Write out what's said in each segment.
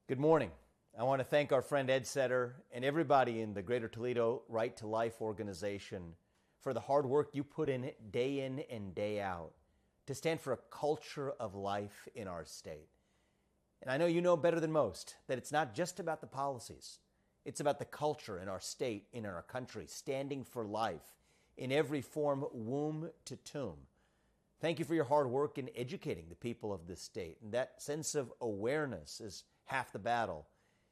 Good morning. I want to thank our friend Ed Setter and everybody in the Greater Toledo Right to Life organization for the hard work you put in and day out to stand for a culture of life in our state. And I know you know better than most that it's not just about the policies. It's about the culture in our state, in our country, standing for life in every form, womb to tomb. Thank you for your hard work in educating the people of this state. And that sense of awareness is half the battle.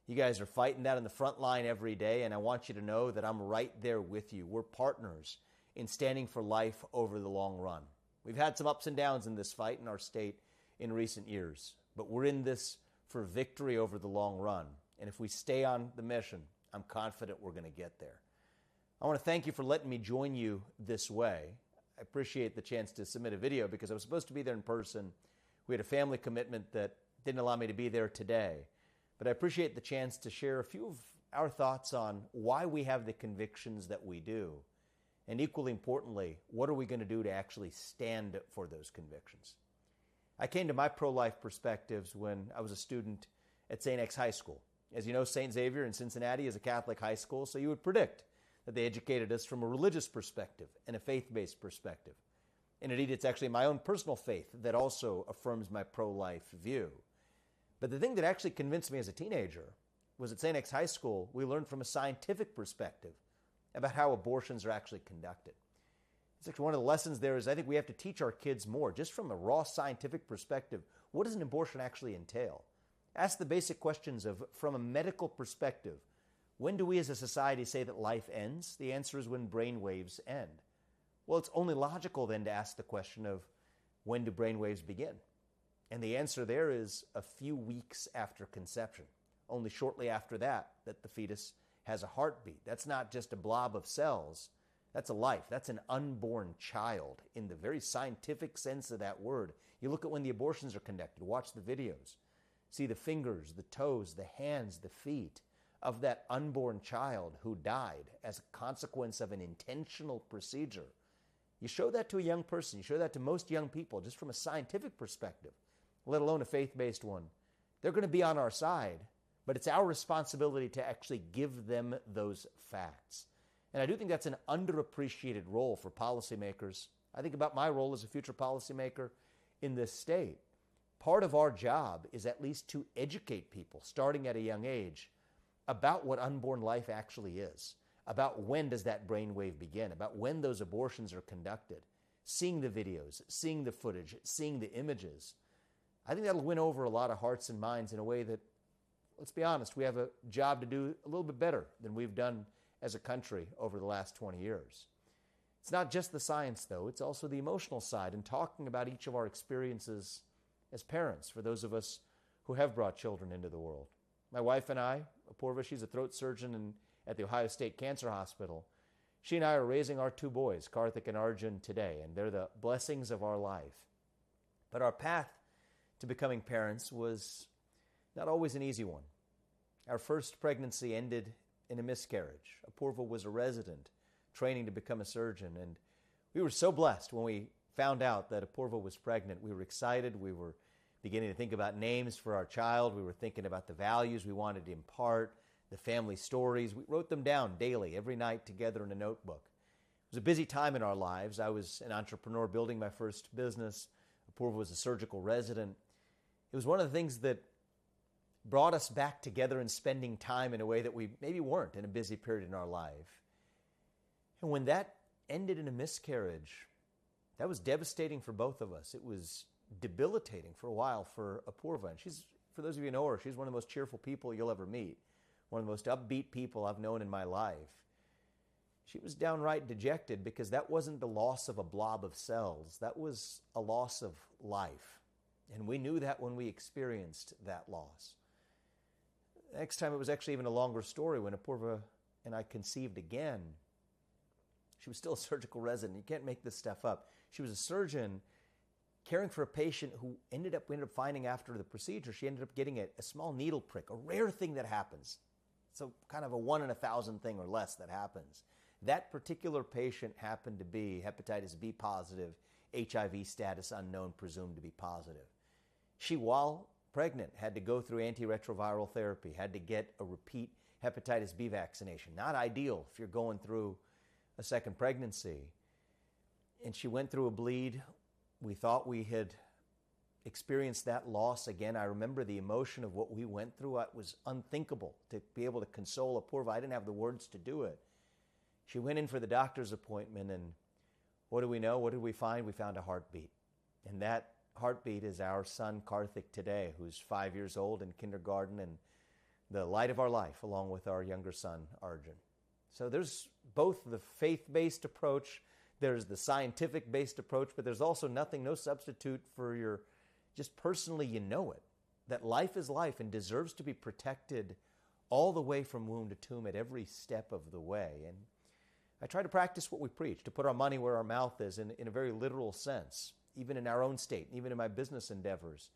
You guys are fighting that in the front line every day, and I want you to know that I'm right there with you. We're partners in standing for life over the long run. We've had some ups and downs in this fight in our state in recent years, but we're in this for victory over the long run. And if we stay on the mission, I'm confident we're going to get there. I want to thank you for letting me join you this way. I appreciate the chance to submit a video because I was supposed to be there in person. We had a family commitment that didn't allow me to be there today. But I appreciate the chance to share a few of our thoughts on why we have the convictions that we do. And equally importantly, what are we going to do to actually stand for those convictions? I came to my pro-life perspectives when I was a student at St. X High School. As you know, St. Xavier in Cincinnati is a Catholic high school, so you would predict that they educated us from a religious perspective and a faith-based perspective. And indeed, it's actually my own personal faith that also affirms my pro-life view. But the thing that actually convinced me as a teenager was at St. X High School, we learned from a scientific perspective about how abortions are actually conducted. It's actually one of the lessons there is I think we have to teach our kids more, just from a raw scientific perspective. What does an abortion actually entail? Ask the basic questions of, from a medical perspective, when do we as a society say that life ends? The answer is when brain waves end. Well, it's only logical then to ask the question of, when do brain waves begin? And the answer there is a few weeks after conception. Only shortly after that the fetus has a heartbeat. That's not just a blob of cells. That's a life. That's an unborn child in the very scientific sense of that word. You look at when the abortions are conducted. Watch the videos. See the fingers, the toes, the hands, the feet of that unborn child who died as a consequence of an intentional procedure. You show that to a young person. You show that to most young people just from a scientific perspective, let alone a faith-based one. They're going to be on our side, but it's our responsibility to actually give them those facts. And I do think that's an underappreciated role for policymakers. I think about my role as a future policymaker in this state. Part of our job is at least to educate people, starting at a young age, about what unborn life actually is, about when does that brainwave begin, about when those abortions are conducted, seeing the videos, seeing the footage, seeing the images. I think that'll win over a lot of hearts and minds in a way that, let's be honest, we have a job to do a little bit better than we've done as a country over the last 20 years. It's not just the science, though. It's also the emotional side and talking about each of our experiences as parents, for those of us who have brought children into the world. My wife and I, Apurva, she's a throat surgeon at the Ohio State Cancer Hospital. She and I are raising our two boys, Karthik and Arjun, today, and they're the blessings of our life. But our path to becoming parents was not always an easy one. Our first pregnancy ended in a miscarriage. Apurva was a resident training to become a surgeon, and we were so blessed when we found out that Apurva was pregnant. We were excited. We were beginning to think about names for our child. We were thinking about the values we wanted to impart, the family stories. We wrote them down daily, every night together in a notebook. It was a busy time in our lives. I was an entrepreneur building my first business. Apurva was a surgical resident. It was one of the things that brought us back together and spending time in a way that we maybe weren't in a busy period in our life. And when that ended in a miscarriage, that was devastating for both of us. It was debilitating for a while for Apurva. And she's, for those of you who know her, she's one of the most cheerful people you'll ever meet. One of the most upbeat people I've known in my life. She was downright dejected because that wasn't the loss of a blob of cells. That was a loss of life. And we knew that when we experienced that loss. Next time, it was actually even a longer story when Apurva and I conceived again. She was still a surgical resident. You can't make this stuff up. She was a surgeon caring for a patient who we ended up finding after the procedure, she ended up getting a small needle prick, a rare thing that happens. So kind of a 1 in 1,000 thing or less that happens. That particular patient happened to be hepatitis B positive, HIV status unknown, presumed to be positive. She, while pregnant, had to go through antiretroviral therapy, had to get a repeat hepatitis B vaccination. Not ideal if you're going through a second pregnancy. And she went through a bleed. We thought we had experienced that loss again. I remember the emotion of what we went through. It was unthinkable to be able to console a poor. I didn't have the words to do it. She went in for the doctor's appointment, and what do we know? What did we find? We found a heartbeat. And that heartbeat is our son, Karthik, today, who's 5 years old in kindergarten and the light of our life, along with our younger son, Arjun. So there's both the faith-based approach, there's the scientific-based approach, but there's also no substitute for your, just personally you know it, that life is life and deserves to be protected all the way from womb to tomb at every step of the way. And I try to practice what we preach, to put our money where our mouth is in a very literal sense, even in our own state, even in my business endeavors.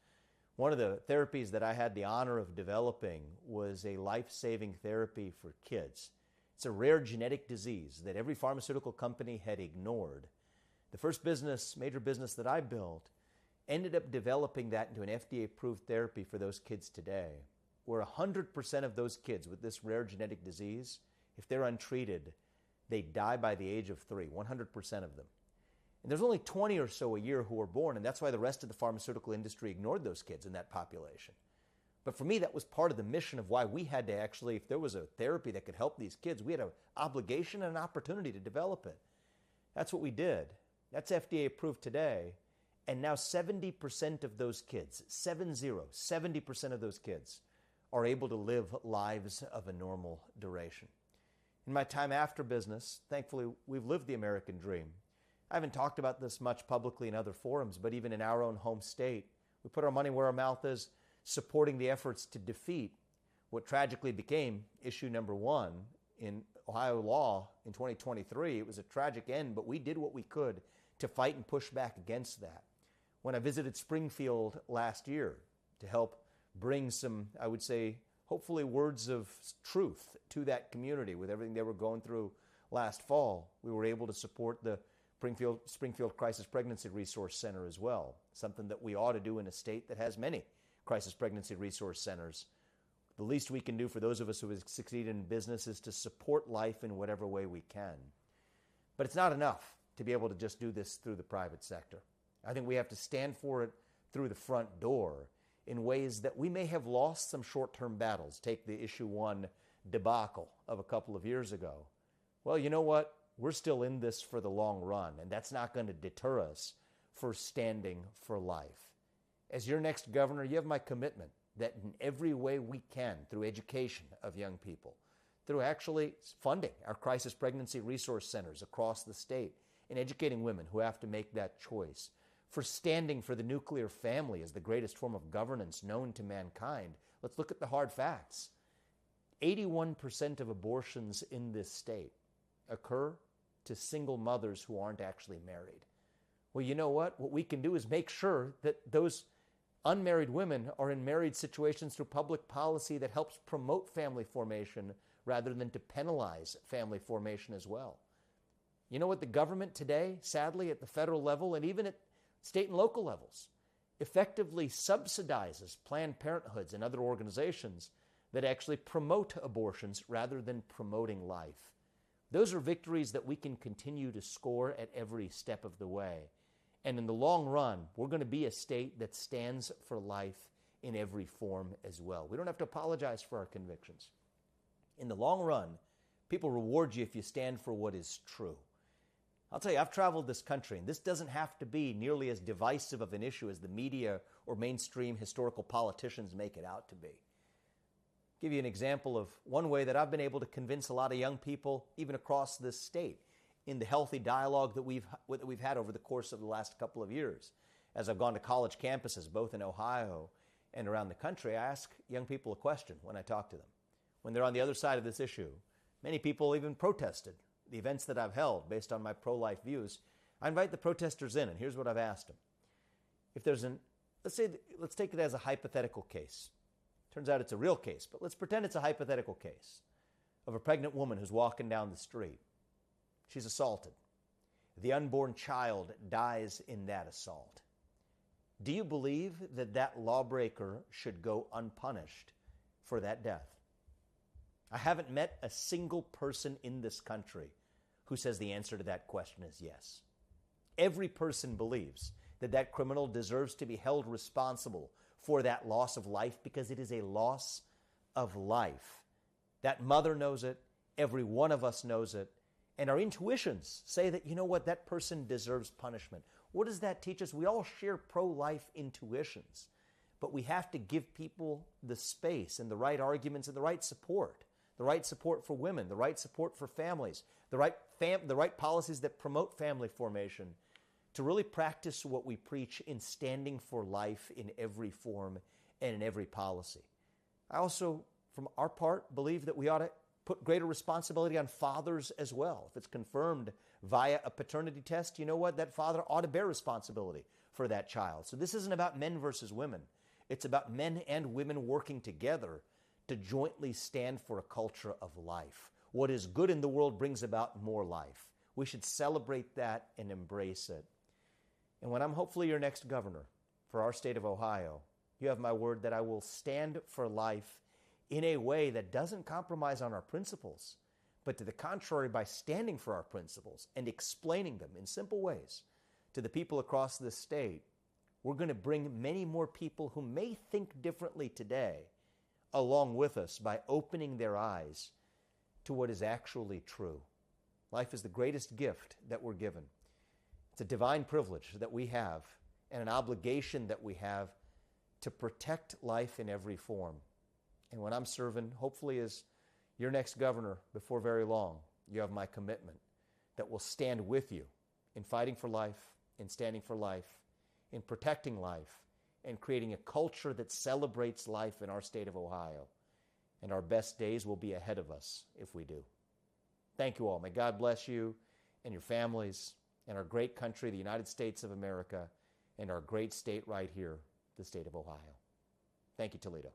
One of the therapies that I had the honor of developing was a life-saving therapy for kids. It's a rare genetic disease that every pharmaceutical company had ignored. The first major business that I built ended up developing that into an FDA-approved therapy for those kids today, where 100% of those kids with this rare genetic disease, if they're untreated, they die by the age of 3, 100% of them. And there's only 20 or so a year who are born, and that's why the rest of the pharmaceutical industry ignored those kids in that population. But for me, that was part of the mission of why we had to actually, if there was a therapy that could help these kids, we had an obligation and an opportunity to develop it. That's what we did. That's FDA approved today. And now 70% of those kids, 70% of those kids are able to live lives of a normal duration. In my time after business, thankfully, we've lived the American dream. I haven't talked about this much publicly in other forums, but even in our own home state, we put our money where our mouth is, supporting the efforts to defeat what tragically became issue number 1 in Ohio law in 2023. It was a tragic end, but we did what we could to fight and push back against that. When I visited Springfield last year to help bring some, I would say, hopefully words of truth to that community with everything they were going through last fall, we were able to support the Springfield Crisis Pregnancy Resource Center as well, something that we ought to do in a state that has many crisis pregnancy resource centers. The least we can do for those of us who have succeeded in business is to support life in whatever way we can. But it's not enough to be able to just do this through the private sector. I think we have to stand for it through the front door in ways that we may have lost some short-term battles. Take the issue 1 debacle of a couple of years ago. Well, you know what? We're still in this for the long run, and that's not going to deter us for standing for life. As your next governor, you have my commitment that in every way we can, through education of young people, through actually funding our crisis pregnancy resource centers across the state, and educating women who have to make that choice, for standing for the nuclear family as the greatest form of governance known to mankind. Let's look at the hard facts. 81% of abortions in this state occur to single mothers who aren't actually married. Well, you know what? What we can do is make sure that those unmarried women are in married situations through public policy that helps promote family formation rather than to penalize family formation as well. You know what? The government today, sadly, at the federal level and even at state and local levels, effectively subsidizes Planned Parenthoods and other organizations that actually promote abortions rather than promoting life. Those are victories that we can continue to score at every step of the way. And in the long run, we're going to be a state that stands for life in every form as well. We don't have to apologize for our convictions. In the long run, people reward you if you stand for what is true. I'll tell you, I've traveled this country, and this doesn't have to be nearly as divisive of an issue as the media or mainstream historical politicians make it out to be. I'll give you an example of one way that I've been able to convince a lot of young people, even across this state, in the healthy dialogue that we've had over the course of the last couple of years. As I've gone to college campuses, both in Ohio and around the country, I ask young people a question when I talk to them. When they're on the other side of this issue, many people even protested the events that I've held based on my pro-life views. I invite the protesters in, and here's what I've asked them. If there's let's take it as a hypothetical case. Turns out it's a real case, but let's pretend it's a hypothetical case of a pregnant woman who's walking down the street. She's assaulted. The unborn child dies in that assault. Do you believe that that lawbreaker should go unpunished for that death? I haven't met a single person in this country who says the answer to that question is yes. Every person believes that that criminal deserves to be held responsible for that loss of life because it is a loss of life. That mother knows it. Every one of us knows it. And our intuitions say that, you know what, that person deserves punishment. What does that teach us? We all share pro-life intuitions, but we have to give people the space and the right arguments and the right support for women, the right support for families, the right policies that promote family formation, to really practice what we preach in standing for life in every form and in every policy. I also, from our part, believe that we ought to put greater responsibility on fathers as well. If it's confirmed via a paternity test, you know what? That father ought to bear responsibility for that child. So this isn't about men versus women. It's about men and women working together to jointly stand for a culture of life. What is good in the world brings about more life. We should celebrate that and embrace it. And when I'm hopefully your next governor for our state of Ohio, you have my word that I will stand for life in a way that doesn't compromise on our principles, but to the contrary, by standing for our principles and explaining them in simple ways to the people across this state, we're going to bring many more people who may think differently today along with us by opening their eyes to what is actually true. Life is the greatest gift that we're given. It's a divine privilege that we have and an obligation that we have to protect life in every form. And when I'm serving, hopefully as your next governor before very long, you have my commitment that will stand with you in fighting for life, in standing for life, in protecting life, and creating a culture that celebrates life in our state of Ohio. And our best days will be ahead of us if we do. Thank you all. May God bless you and your families and our great country, the United States of America, and our great state right here, the state of Ohio. Thank you, Toledo.